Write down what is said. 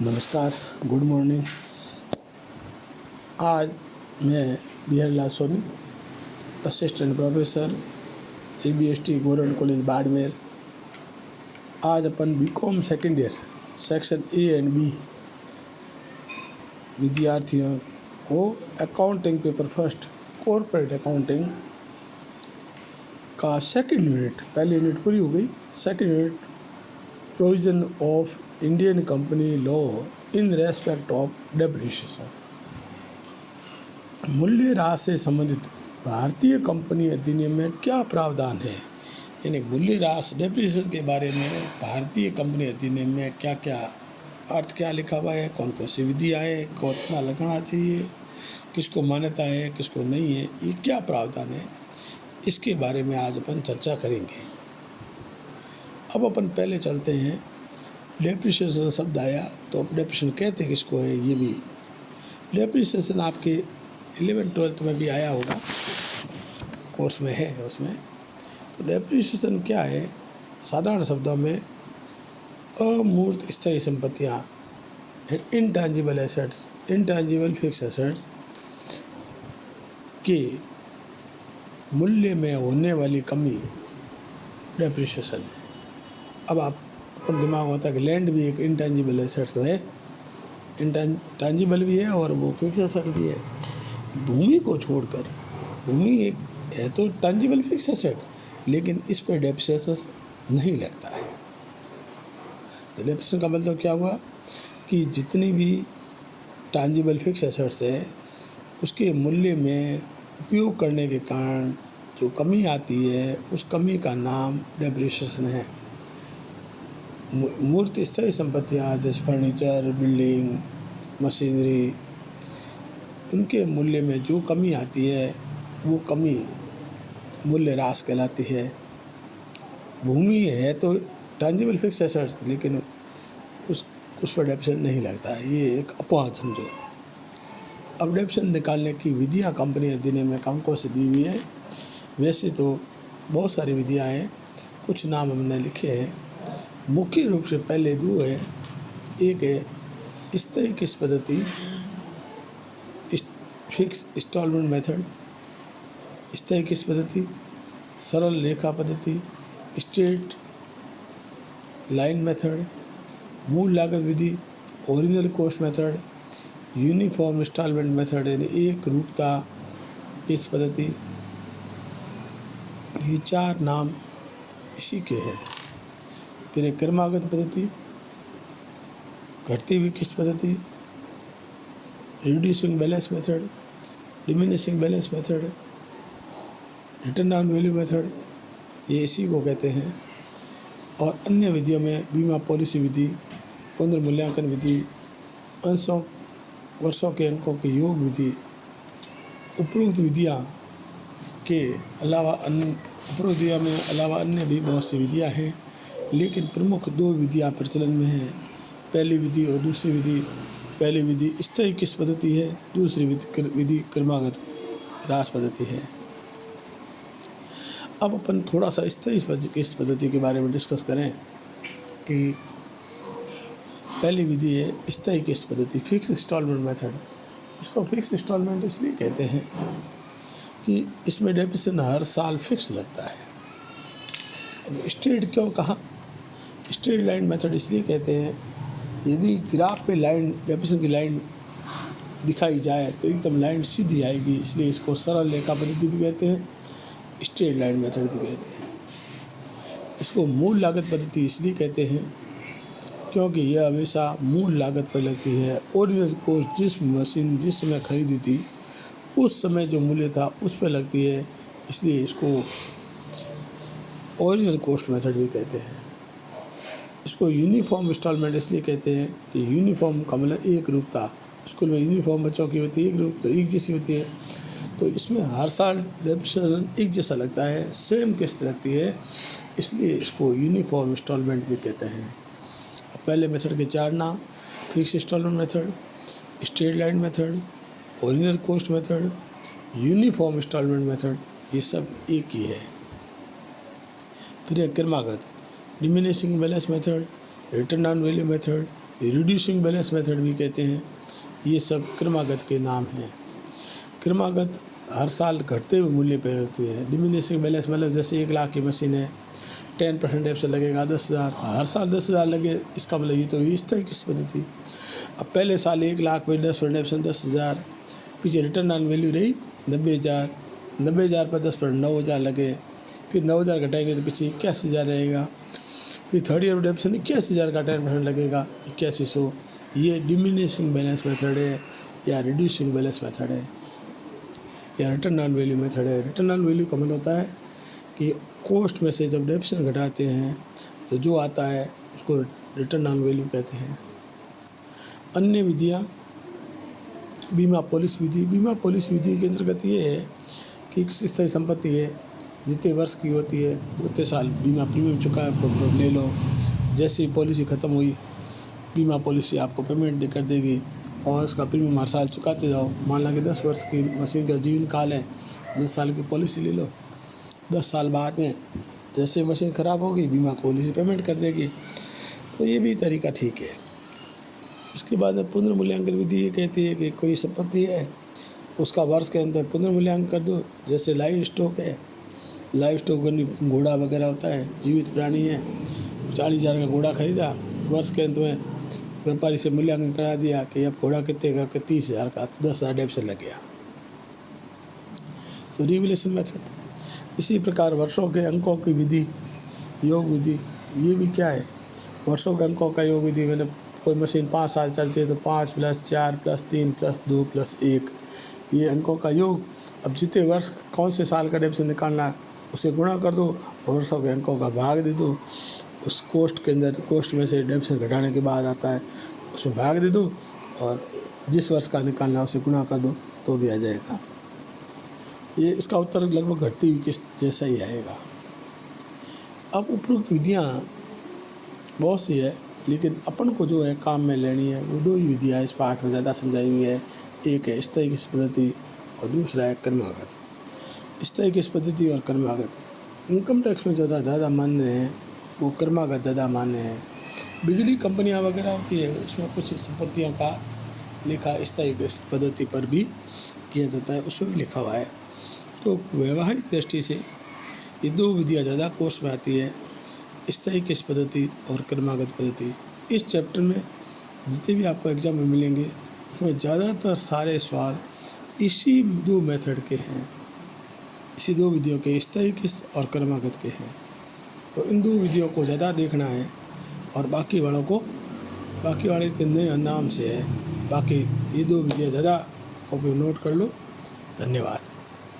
नमस्कार, good morning. आज मैं Bihari Lal Soni, assistant professor ABST government college Barmer. आज अपन BCom second year section A and B विद्यार्थियों को accounting paper first corporate accounting का सेकेंड यूनिट, पहली यूनिट पूरी हो गई, second unit provision of Indian company law in respect of depreciation, मूल्य ह्रास से संबंधित भारतीय कंपनी अधिनियम में क्या प्रावधान है। यानी मूल्य ह्रास डेप्रिसिएशन के बारे में भारतीय कंपनी अधिनियम में क्या क्या अर्थ क्या लिखा हुआ है, कौन कौन सी विधियाँ हैं, कितना लगना चाहिए, किसको मान्यता है किसको नहीं है, ये क्या प्रावधान है, इसके बारे में आज अपन चर्चा करेंगे। अब अपन पहले चलते हैं, डेप्रिसिएशन शब्द आया तो अब डेप्रिसिएशन कहते हैं किसको है। ये भी डेप्रिसिएशन आपके 11th-12th में भी आया होगा, कोर्स में है उसमें। तो डेप्रिसिएशन क्या है, साधारण शब्दों में अमूर्त स्थायी संपत्तियाँ, intangible assets, intangible fix assets के मूल्य में होने वाली कमी डेप्रिसिएशन है। अब आप अपन दिमाग होता है कि लैंड भी एक इनटैंजिबल एसेट्स तो है, इंटैंजिबल भी है और वो फिक्स एसेट भी है। भूमि को छोड़कर, भूमि एक है तो टैंजिबल फिक्स एसेट, लेकिन इस पर डेप्रिसिएशन नहीं लगता है। तो डेप्रिसिएशन का मतलब क्या हुआ कि जितनी भी टैंजिबल फिक्स एसेट्स है उसके मूल्य में उपयोग करने के कारण जो कमी आती है उस कमी का नाम डेप्रिसिएशन है। मूर्त स्थायी संपत्तियाँ जैसे फर्नीचर, बिल्डिंग, मशीनरी, उनके मूल्य में जो कमी आती है वो कमी मूल्य ह्रास कहलाती है। भूमि है तो टैंजिबल फिक्स एसेट्स, लेकिन उस पर डेप्रिसिएशन नहीं लगता है, ये एक अपवाद समझो। अब डेप्रिसिएशन निकालने की विधियाँ कंपनी अधिनियम में कौन कौन सी दी हुई है। वैसे तो बहुत सारी विधियाँ हैं, कुछ नाम हमने लिखे हैं। मुख्य रूप से पहले दो है, एक है स्थायी किस्त पद्धति, फिक्स इंस्टॉलमेंट मेथड, स्थायी किस्त पद्धति, सरल लेखा पद्धति, स्ट्रेट लाइन मेथड, मूल लागत विधि, original cost method, uniform instalment method यानी एक रूपता किस्त पद्धति। ये चार नाम इसी के हैं। फिर एक क्रमागत पद्धति, घटती हुई किस्त पद्धति, reducing balance method, diminishing balance method, return on value method, ये इसी को कहते हैं। और अन्य विधियों में बीमा पॉलिसी विधि, पुनर्मूल्यांकन विधि, अंशों वर्षों के अंकों के योग विधि। उपरोक्त विधियाँ के अलावा अन्य भी बहुत सी विधियाँ हैं, लेकिन प्रमुख दो विधियाँ प्रचलन में हैं, पहली विधि और दूसरी विधि। पहली विधि स्थायी किस्त पद्धति है, दूसरी विधि क्रमागत ह्रास पद्धति है। अब अपन थोड़ा सा स्थायी किस्त पद्धति के बारे में डिस्कस करें कि पहली विधि है स्थायी किस्त पद्धति, फिक्स इंस्टॉलमेंट मेथड। इसको फिक्स इंस्टॉलमेंट इसलिए कहते हैं कि इसमें डेप्रिसिएशन हर साल फिक्स लगता है। अब स्ट्रेट क्यों कहा, स्ट्रेट लाइन मेथड इसलिए कहते हैं, यदि ग्राफ पे लाइन डेप्रिसिएशन की लाइन दिखाई जाए तो एकदम लाइन सीधी आएगी, इसलिए इसको सरल लेखा पद्धति भी कहते हैं, स्ट्रेट लाइन मेथड भी कहते हैं। इसको मूल लागत पद्धति इसलिए कहते हैं क्योंकि यह हमेशा मूल लागत पर लगती है। ओरिजिनल कॉस्ट, जिस मशीन जिस समय खरीदी थी उस समय जो मूल्य था उस पर लगती है, इसलिए इसको ओरिजिनल कॉस्ट मेथड भी कहते हैं। इसको यूनिफॉर्म इंस्टॉलमेंट इसलिए कहते हैं कि यूनिफॉर्म का मतलब एक रूपता, स्कूल में यूनिफॉर्म बच्चों की होती है, एक रूपता एक जैसी होती है, तो इसमें हर साल डेप्रिसिएशन एक जैसा लगता है, सेम किस्त लगती है, इसलिए इसको यूनिफॉर्म इंस्टॉलमेंट भी कहते हैं। पहले मेथड के चार नाम, fix instalment method, straight line method, original cost method, uniform instalment method, ये सब एक ही है। फिर क्रमागत, diminishing balance method, return on value method, reducing balance method भी कहते हैं। ये सब क्रमागत के नाम हैं। क्रमागत हर साल घटते हुए मूल्य पर होती है। डिमिनिशिंग बैलेंस मतलब जैसे 1 लाख की मशीन है, 10% से लगेगा 10,000, हर साल 10,000 लगे, इसका मतलब ये तो स्थायी किस्त पद्धति। अब पहले साल 1 लाख में 10% 10,000, पीछे रिटर्न ऑन वैल्यू रही 90,000, 90,000 पर 10% 9,000 लगे, फिर 9,000 घटाएंगे तो पीछे 81,000 रहेगा, फिर थर्ड ईयर रिडम्पशन 81,000 का 10% लगेगा 8100। ये डिमिनिशिंग बैलेंस मेथड है या रिड्यूसिंग बैलेंस मेथड है या रिटर्न ऑन वैल्यू मेथड है। रिटर्न ऑन वैल्यू का मतलब होता है कि कॉस्ट में से जब डेप्शन घटाते हैं तो जो आता है उसको रिटर्न ऑन वैल्यू कहते हैं। अन्य विधियाँ बीमा पॉलिसी विधि। बीमा पॉलिसी विधि के अंतर्गत ये है कि एक स्थायी संपत्ति है, जितने वर्ष की होती है उतने साल बीमा प्रीमियम चुका ले लो। जैसे ही पॉलिसी ख़त्म हुई, बीमा पॉलिसी आपको पेमेंट कर देगी और उसका प्रीमियम हर साल चुकाते जाओ। मान लो कि 10 वर्ष की मशीन का जीवन काल है, 10 साल की पॉलिसी ले लो। 10 साल बाद में जैसे मशीन ख़राब होगी, बीमा पॉलिसी पेमेंट कर देगी। तो ये भी तरीका ठीक है। उसके बाद में पुनर्मूल्यांकन विधि ये कहती है कि कोई संपत्ति है, उसका वर्ष के अंदर पुनर्मूल्यांकन कर दो। जैसे लाइव स्टॉक है, लाइव स्टॉक घोड़ा वगैरह होता है, जीवित प्राणी है, 40,000 का घोड़ा खरीदा, वर्ष के अंत में व्यापारी से मूल्यांकन करा दिया कि अब घोड़ा कितने का, कि 30,000 का, तो 10,000 डेप्शन लग गया, तो रिवैल्यूएशन मेथड। इसी प्रकार वर्षों के अंकों की विधि, योग विधि, ये भी क्या है, वर्षों के अंकों का योग विधि। मैंने कोई मशीन 5 साल चलती है तो 5 + 4 + 3 + 2 + 1, ये अंकों का योग। अब जितने वर्ष कौन से साल का डेप्शन निकालना है उसे गुणा कर दो और वर्षों के अंकों का भाग दे दो। उस कोस्ट के अंदर, कोस्ट में से डेप्शन घटाने के बाद आता है, उसमें भाग दे दो और जिस वर्ष का निकालना है उसे गुणा कर दो तो भी आ जाएगा। ये इसका उत्तर लगभग घटती हुई किस्त जैसा ही आएगा। अब उपरोक्त विधियाँ बहुत सी है, लेकिन अपन को जो है काम में लेनी है वो 2 ही विधियाँ इस पाठ में ज़्यादा समझाई हुई है। एक है स्थायी किस्त पद्धति और दूसरा है क्रमागत। स्थायी किस्त पद्धति और क्रमागत इनकम टैक्स में जो ज़्यादा मान्य है वो क्रमागत ज़्यादा मान्य है। बिजली कंपनियां वगैरह होती है, उसमें कुछ संपत्तियों का लिखा स्थायी किस्त पद्धति पर भी किया जाता है, उसमें भी लिखा हुआ है। तो व्यवहारिक दृष्टि से ये 2 विधियाँ ज़्यादा कोर्स में आती है, स्थायी किस्त पद्धति और क्रमागत पद्धति। इस चैप्टर में जितने भी आपको एग्जाम में मिलेंगे उसमें ज़्यादातर सारे सवाल इसी 2 मेथड के हैं, इसी 2 विधियों के, स्थायी किस्त और क्रमागत के हैं। तो इन 2 विधियों को ज़्यादा देखना है और बाकी वाले के नए नाम से है। बाकी ये 2 विधियाँ ज़्यादा कॉपी नोट कर लो। धन्यवाद।